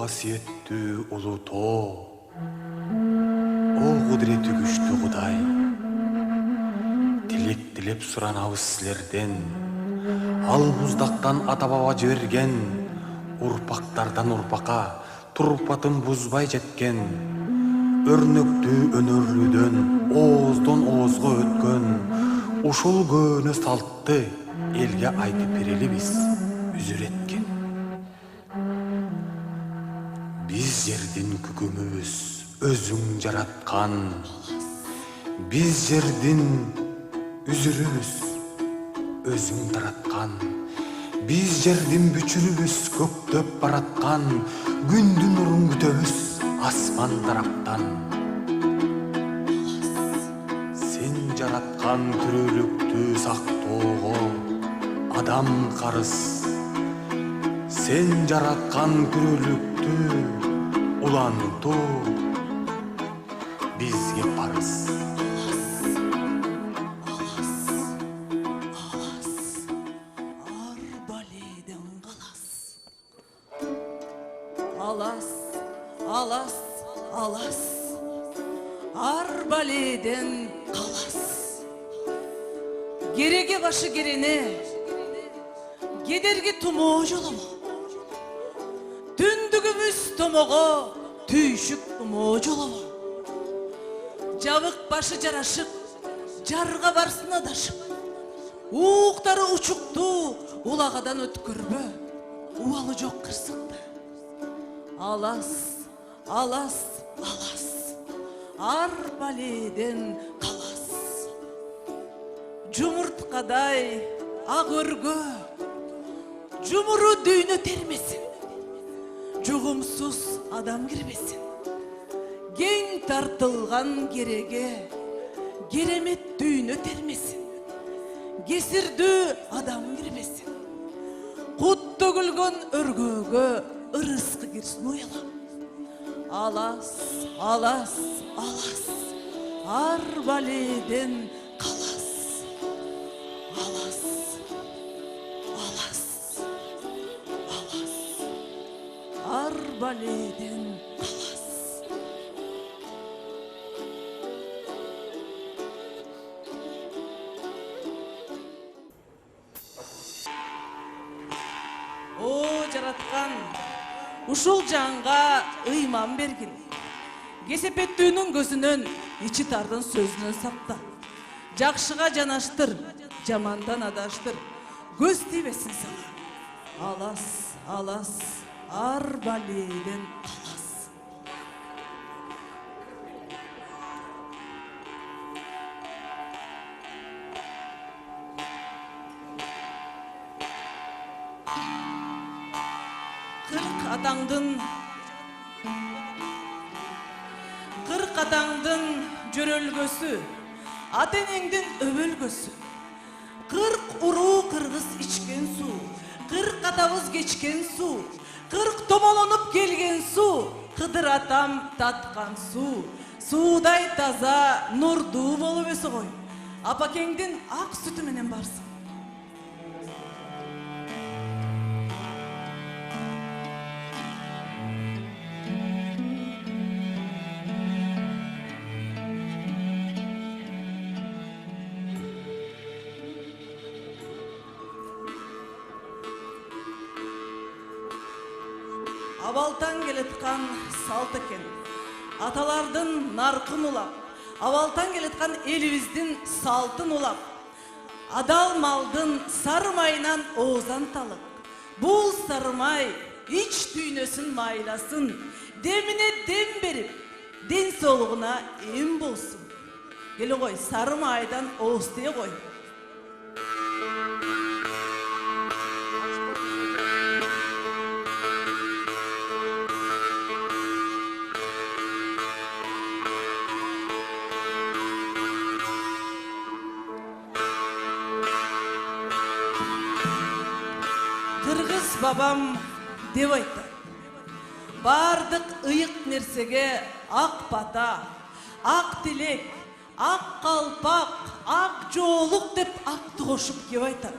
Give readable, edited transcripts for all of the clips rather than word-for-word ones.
касиеттүү улуу тоо, о кудурети күчтүү Кудай, тилек тилеп суранабыз силерден, ал буздактан ата баба жиберген, урпактардан урпакка турпатын бузбай жеткен, өрнөктүү өнөрлүүдөн ооздон оозго өткөн, ушул көөнө салтты элге айтып берелибиз үзүр эткен. Биз жердин күкүмүбүз өзүң жараткан, биз жердин үзүрүбүз өзүң тараткан, биз жердин бүчүрүбүз көктөп бараткан, күндүн нурун күтөбүз асман тараптан. Сен жараткан төрөлүктү сактоого адам карыз, сен жараткан төрөлүктү улантуу бизге парыз. Алас, алас, арбаледен қалас. Кереге башы керене, кедерге тумоо жоломо. Түндүгүбүз томого, түйшүк умоо жоломо. Жабык башы жарашык, жарга барсын адашык. Ууктары учуктуу, улагадан өткөрбө, убалы жок кырсыкты. Алас, алас, алас, арбаледен қалас. Жумурткадай ак өргө, жумуру дүйнө термесин, жугумсуз адам кирбесин. Кең тартылган кереге, керемет дүйнө термесин, кесирдүү адам кирбесин. Кут төгүлгөн өргөгө ырыскы кирсин уялам. Алас, алас, алас, арбаледен қалас. Алас, алас, алас, арбаледен қалас. О, жараткан, ушул жанга ыйман бергин. Кесепеттүүнүн көзүнөн, ичи тардын сөзүнөн сакта. Жакшыга жанаштыр, жамандан адаштыр, көз тийбесин сага. Алас, алас, арбаледен қалас. Кырк атаңдын жөрөлгөсү, ата-энеңдин өбөлгөсү. 40 уруу кыргыз ичкен суу, 40 атабыз кечкен суу, 40 томолонуп келген суу, Кыдыр атам таткан суу. Суудай таза, нурдуу болуп өсө кой. Апакеңдин ак сүтү менен барсың. Абалтан келеткан салт экен, аталардын наркын улап, абалтан келеткан элибиздин салтын улап, адал малдын сары майынан оозан талып, бул сары май ич түйнөсүн майласын, демине дем берип, ден соолугуна эм болсун. Келе кой, сары майдан ооз тие кой. Кыргыз бабам деп айтты. Бардык ыйык нерсеге ак бата, ак тилек, ак калпак, ак жоолук деп акты кошуп кеп айтат.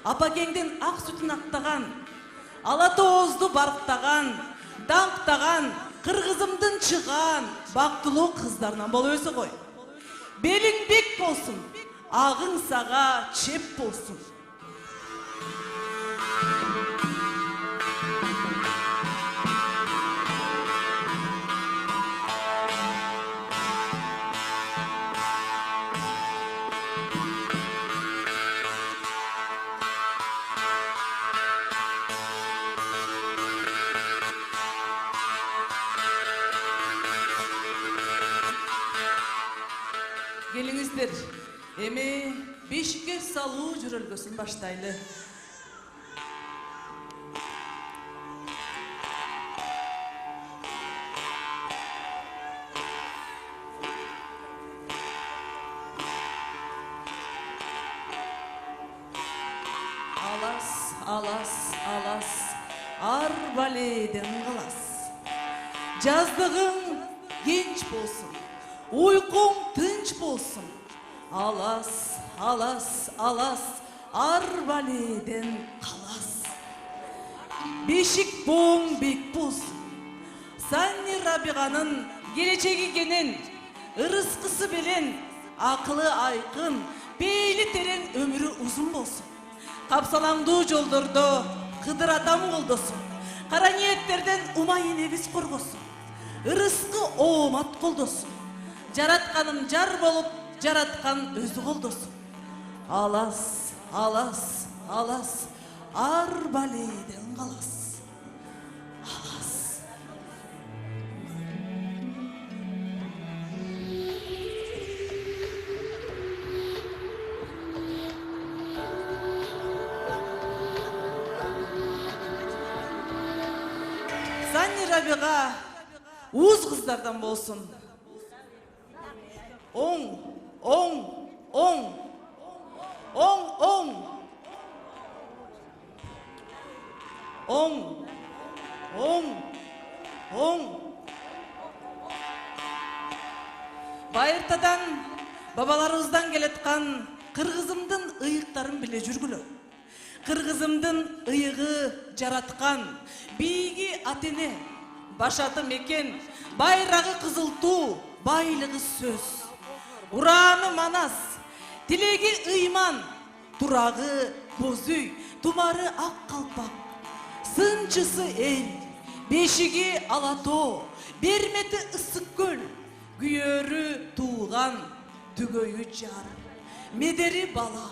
Апакеңдин ак сүтүн актаган, ала тоозду барктаган, даңктаган, кыргызымдын чыган бактылуу кыздарынан болуп өсө кой. Белиң бек болсун, агың сага чеп болсун. Келиңиздер, эми бешикке салуу жүрөлгөсүн баштайлы. Алас, алас, алас, арбаледен калас. Жаздыгың кенч болсун, уйкуң тынч болсун. Алас, алас, алас, арбаледен калас. Бешик боң бек болсун. Санни Рабиганын келечеги кенен, ырыскысы белен, акылы айкын, пейли терең, өмүрү узун болсун. Капсалаңдуу жолдордо Кыдыр атам колдосун. Кара ниеттерден умай энебиз коргосун. Ырыскы оомат колдосун. Жаратканым жар болуп, жараткан өзү колдосун. Алас, алас, алас, арбаледен калас. Алас. Санни Рабига уз кыздардан болсун. Оң, оң, оң, оң, оң, оң, оң, оң. Байыртадан, бабаларыбыздан келеткан кыргызымдын ыйыктарын биле жүргүлө. Кыргызымдын ыйыгы жараткан, бийги атене, башаты мекен, байрагы кызылтуу, байлыгы сөз. Ураны манас, тилеги ыйман, турагы бозүй, тумары ак калпак. Сынчысы эл, бешиги алатоо, бермети ысык көл, күйөрү тууган, түгөйү жар. Медери бала,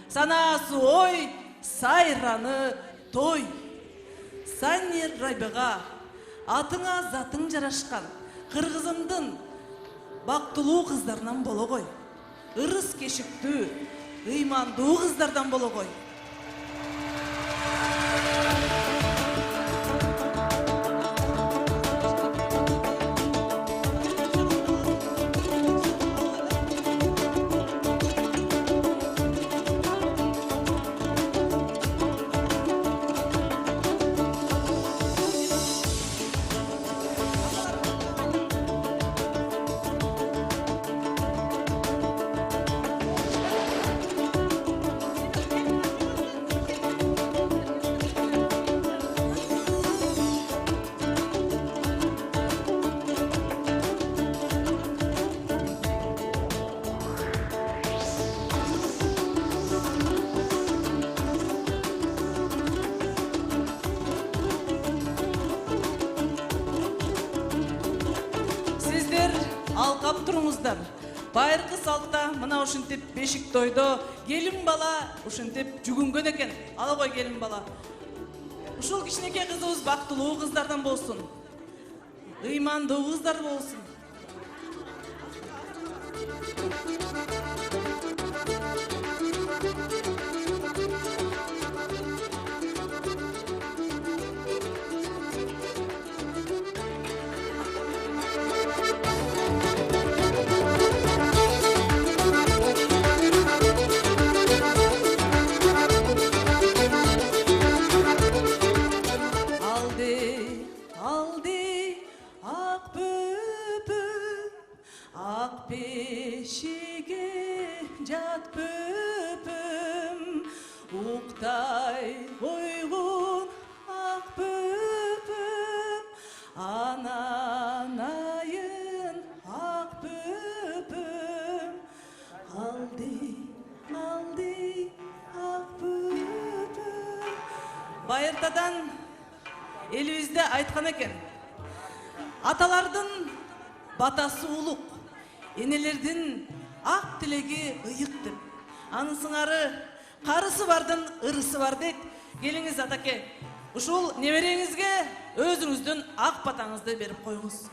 санаасы ой, сайраны той. Санни Рабига, атыңа затың жарашкан, кыргызымдын бактылуу кыздарынан боло кой. Ырыс кешиктүү, ыймандуу кыздардан боло кой. Алкап туруңуздар. Байыркы салтта мына ушинтип бешик тойдо келин бала ушинтип жүгүнгөн экен. Ала кой келин бала. Ушул кичинекей кызыбыз бактылуу кыздардан болсун. Ыймандуу кыздар болсун. Бешиге жат бөпім, уқтай ойғын ақ бөпім, кайрадан элибизде айткан экен. Аталардын батасы улук, энелердин ак тилеги ыйык деп. Анын сыңары карысы бардын ырысы бар дейт. Келиңиз атаке, ушул небереңизге өзүңүздүн ак батаңызды берип коюңуз.